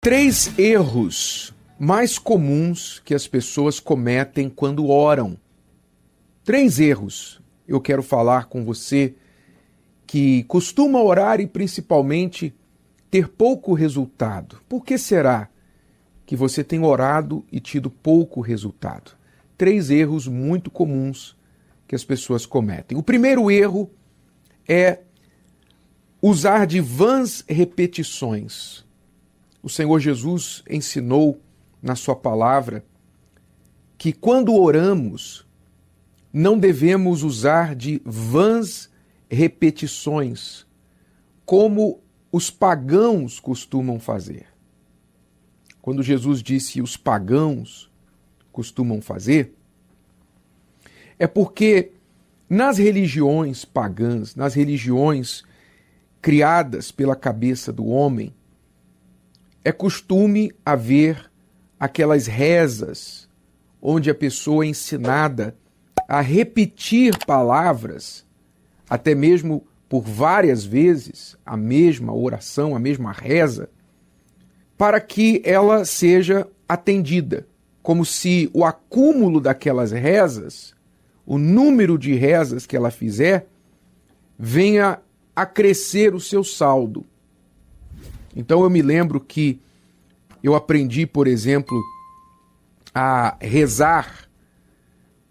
3 erros mais comuns que as pessoas cometem quando oram. 3 erros eu quero falar com você que costuma orar e principalmente ter pouco resultado. Por que será que você tem orado e tido pouco resultado? 3 erros muito comuns que as pessoas cometem. O primeiro erro é usar de vãs repetições. O Senhor Jesus ensinou na sua palavra que quando oramos, não devemos usar de vãs repetições, como os pagãos costumam fazer. Quando Jesus disse os pagãos costumam fazer, é porque nas religiões pagãs, nas religiões criadas pela cabeça do homem, é costume haver aquelas rezas onde a pessoa é ensinada a repetir palavras, até mesmo por várias vezes, a mesma oração, a mesma reza, para que ela seja atendida, como se o acúmulo daquelas rezas, o número de rezas que ela fizer, venha a crescer o seu saldo. Então eu me lembro que eu aprendi, por exemplo, a rezar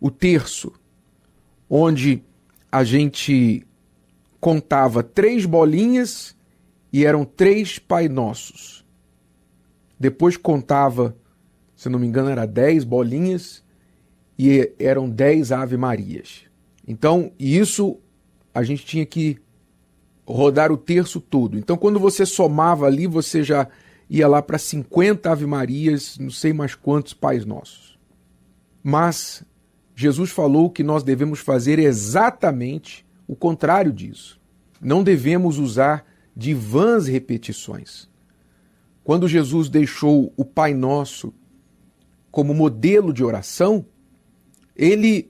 o terço, onde a gente contava 3 bolinhas e eram 3 Pai Nossos. Depois contava, se não me engano, era 10 bolinhas e eram 10 Ave Marias. Então, isso a gente tinha que rodar o terço todo. Então, quando você somava ali, você já ia lá para 50 Ave Marias, não sei mais quantos Pais Nossos. Mas Jesus falou que nós devemos fazer exatamente o contrário disso. Não devemos usar de vãs repetições. Quando Jesus deixou o Pai Nosso como modelo de oração, ele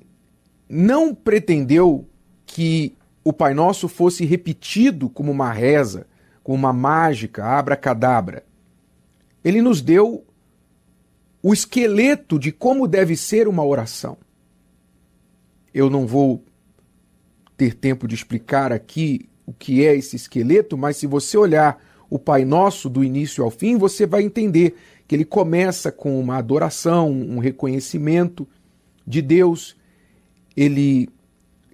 não pretendeu que o Pai Nosso fosse repetido como uma reza, como uma mágica, abracadabra. Ele nos deu o esqueleto de como deve ser uma oração. Eu não vou ter tempo de explicar aqui o que é esse esqueleto, mas se você olhar o Pai Nosso do início ao fim, você vai entender que ele começa com uma adoração, um reconhecimento de Deus, ele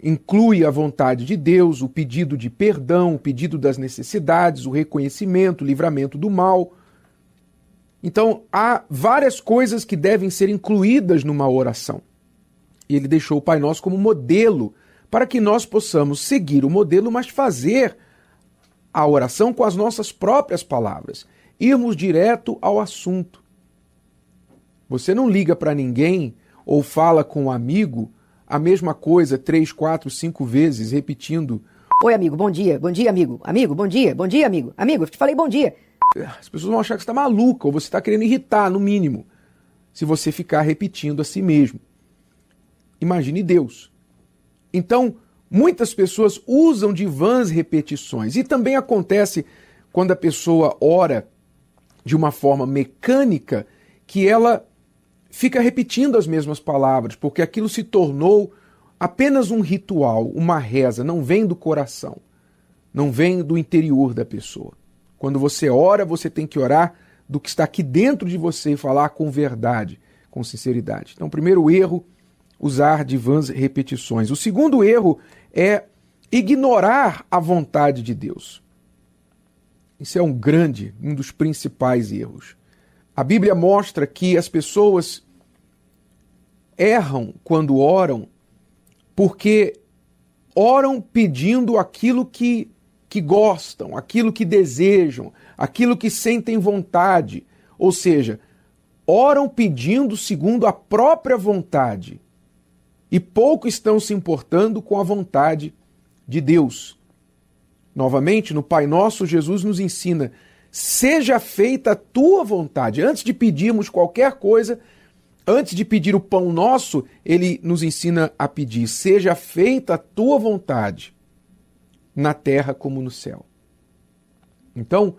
inclui a vontade de Deus, o pedido de perdão, o pedido das necessidades, o reconhecimento, o livramento do mal. Então, há várias coisas que devem ser incluídas numa oração. E ele deixou o Pai Nosso como modelo para que nós possamos seguir o modelo, mas fazer a oração com as nossas próprias palavras. Irmos direto ao assunto. Você não liga para ninguém ou fala com um amigo a mesma coisa 3, 4, 5 vezes, repetindo. Oi, amigo, bom dia, amigo. Amigo, bom dia, amigo. Amigo, eu te falei bom dia. As pessoas vão achar que você está maluca ou você está querendo irritar, no mínimo, se você ficar repetindo a si mesmo. Imagine Deus. Então, muitas pessoas usam de vãs repetições. E também acontece quando a pessoa ora de uma forma mecânica, que ela fica repetindo as mesmas palavras, porque aquilo se tornou apenas um ritual, uma reza, não vem do coração, não vem do interior da pessoa. Quando você ora, você tem que orar do que está aqui dentro de você e falar com verdade, com sinceridade. Então, o primeiro erro, usar de vãs repetições. O segundo erro é ignorar a vontade de Deus. Isso é um dos principais erros. A Bíblia mostra que as pessoas erram quando oram porque oram pedindo aquilo que gostam, aquilo que desejam, aquilo que sentem vontade. Ou seja, oram pedindo segundo a própria vontade e pouco estão se importando com a vontade de Deus. Novamente, no Pai Nosso, Jesus nos ensina: seja feita a tua vontade. Antes de pedirmos qualquer coisa, antes de pedir o pão nosso, ele nos ensina a pedir: seja feita a tua vontade, na terra como no céu. Então,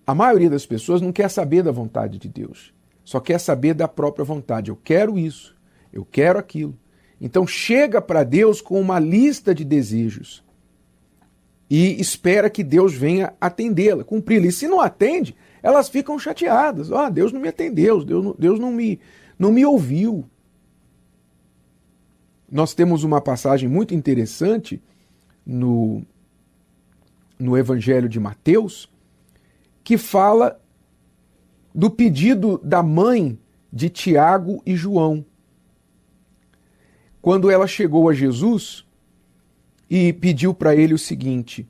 A maioria das pessoas não quer saber da vontade de Deus, só quer saber da própria vontade. Eu quero isso, eu quero aquilo. Então chega para Deus com uma lista de desejos e espera que Deus venha atendê-la, cumpri-la. E se não atende, elas ficam chateadas. Deus não me atendeu, Deus não me ouviu. Nós temos uma passagem muito interessante no Evangelho de Mateus, que fala do pedido da mãe de Tiago e João. Quando ela chegou a Jesus e pediu para ele o seguinte: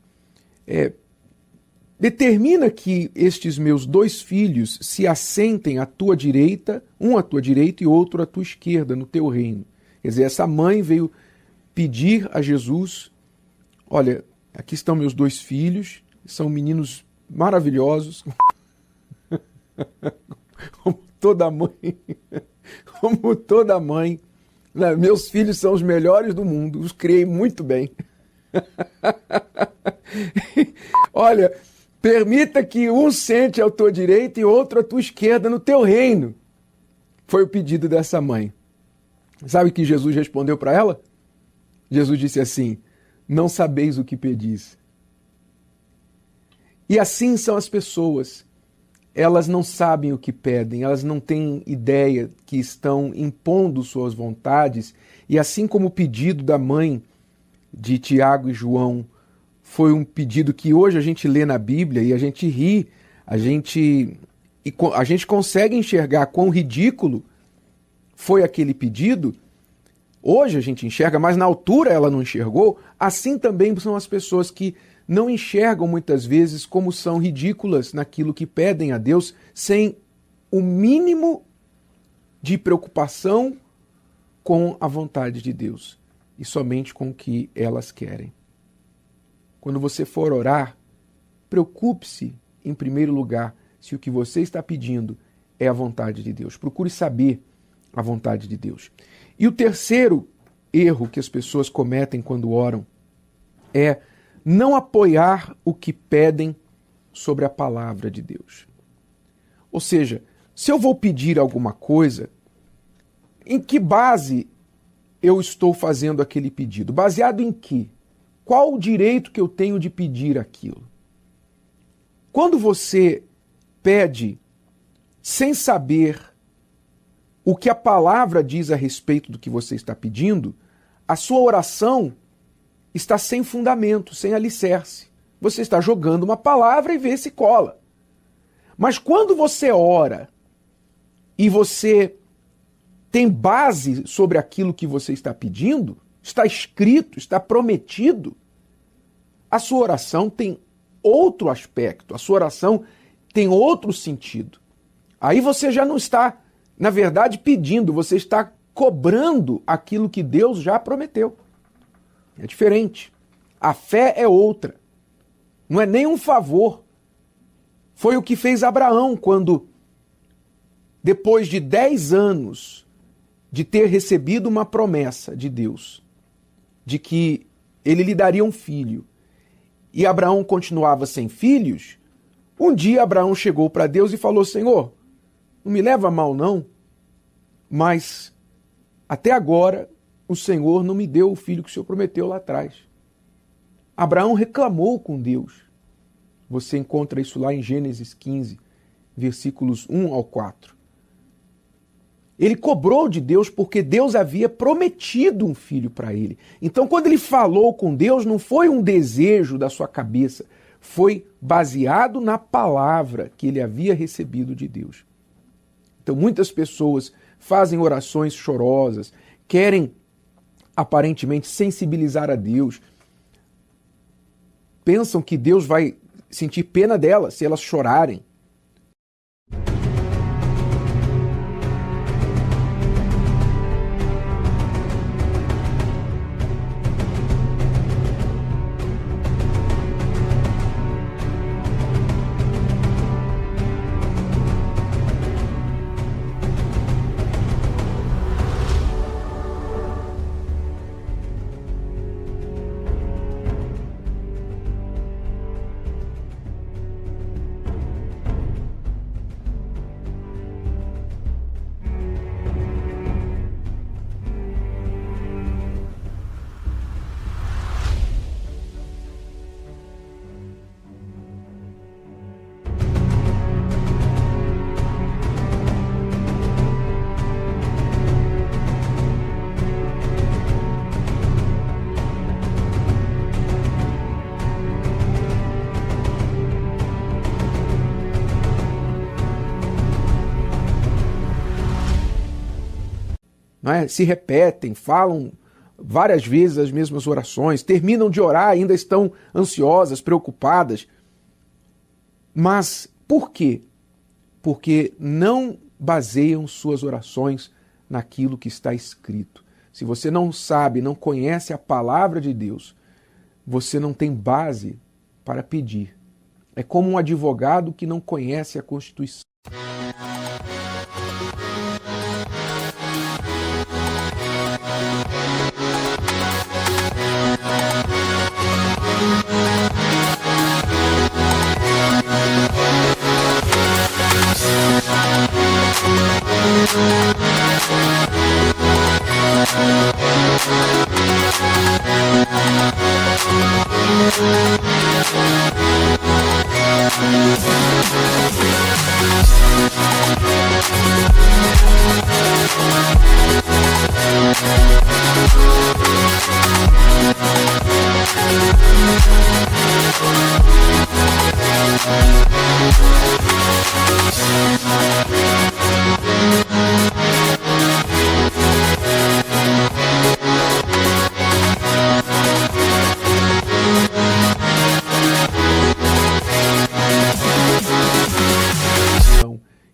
determina que estes meus 2 filhos se assentem à tua direita, um à tua direita e outro à tua esquerda, no teu reino. Quer dizer, essa mãe veio pedir a Jesus: olha, aqui estão meus 2 filhos, são meninos maravilhosos, como toda mãe, né? Meus filhos são os melhores do mundo, os criei muito bem. Olha, permita que um sente à tua direita e outro à tua esquerda no teu reino. Foi o pedido dessa mãe. Sabe o que Jesus respondeu para ela? Jesus disse assim: não sabeis o que pedis. E assim são as pessoas. Elas não sabem o que pedem, elas não têm ideia que estão impondo suas vontades. E assim como o pedido da mãe de Tiago e João foi um pedido que hoje a gente lê na Bíblia e a gente ri, a gente consegue enxergar quão ridículo foi aquele pedido. Hoje a gente enxerga, mas na altura ela não enxergou. Assim também são as pessoas que não enxergam muitas vezes como são ridículas naquilo que pedem a Deus, sem o mínimo de preocupação com a vontade de Deus e somente com o que elas querem. Quando você for orar, preocupe-se em primeiro lugar se o que você está pedindo é a vontade de Deus. Procure saber a vontade de Deus. E o terceiro erro que as pessoas cometem quando oram é não apoiar o que pedem sobre a palavra de Deus. Ou seja, se eu vou pedir alguma coisa, em que base eu estou fazendo aquele pedido? Baseado em quê? Qual o direito que eu tenho de pedir aquilo? Quando você pede sem saber o que a palavra diz a respeito do que você está pedindo, a sua oração está sem fundamento, sem alicerce. Você está jogando uma palavra e vê se cola. Mas quando você ora e você tem base sobre aquilo que você está pedindo, está escrito, está prometido, a sua oração tem outro aspecto, a sua oração tem outro sentido. Aí você já não está, na verdade, pedindo, você está cobrando aquilo que Deus já prometeu. É diferente. A fé é outra. Não é nem um favor. Foi o que fez Abraão quando, depois de 10 anos de ter recebido uma promessa de Deus, de que ele lhe daria um filho, e Abraão continuava sem filhos, um dia Abraão chegou para Deus e falou: Senhor, não me leva a mal não, mas até agora o Senhor não me deu o filho que o Senhor prometeu lá atrás. Abraão reclamou com Deus. Você encontra isso lá em Gênesis 15, versículos 1 ao 4. Ele cobrou de Deus porque Deus havia prometido um filho para ele. Então, quando ele falou com Deus, não foi um desejo da sua cabeça, foi baseado na palavra que ele havia recebido de Deus. Então, muitas pessoas fazem orações chorosas, querem aparentemente sensibilizar a Deus, pensam que Deus vai sentir pena delas se elas chorarem. não é? Se repetem, falam várias vezes as mesmas orações, terminam de orar, ainda estão ansiosas, preocupadas. Mas por quê? Porque não baseiam suas orações naquilo que está escrito. Se você não sabe, não conhece a palavra de Deus, você não tem base para pedir. É como um advogado que não conhece a Constituição.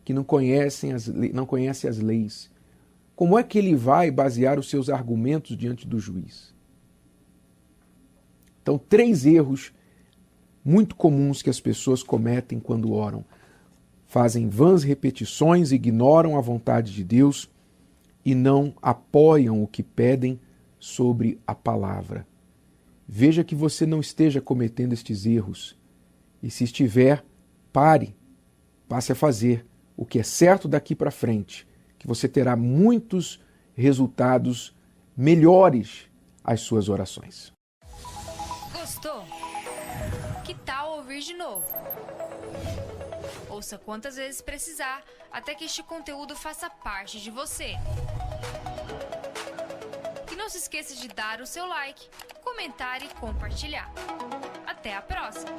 Que não conhece as leis, como é que ele vai basear os seus argumentos diante do juiz? Então, 3 erros muito comuns que as pessoas cometem quando oram. Fazem vãs repetições, ignoram a vontade de Deus e não apoiam o que pedem sobre a palavra. Veja que você não esteja cometendo estes erros. E se estiver, passe a fazer o que é certo daqui para frente, que você terá muitos resultados melhores às suas orações. Gostou? Que tal ouvir de novo? Ouça quantas vezes precisar, até que este conteúdo faça parte de você. E não se esqueça de dar o seu like, comentar e compartilhar. Até a próxima!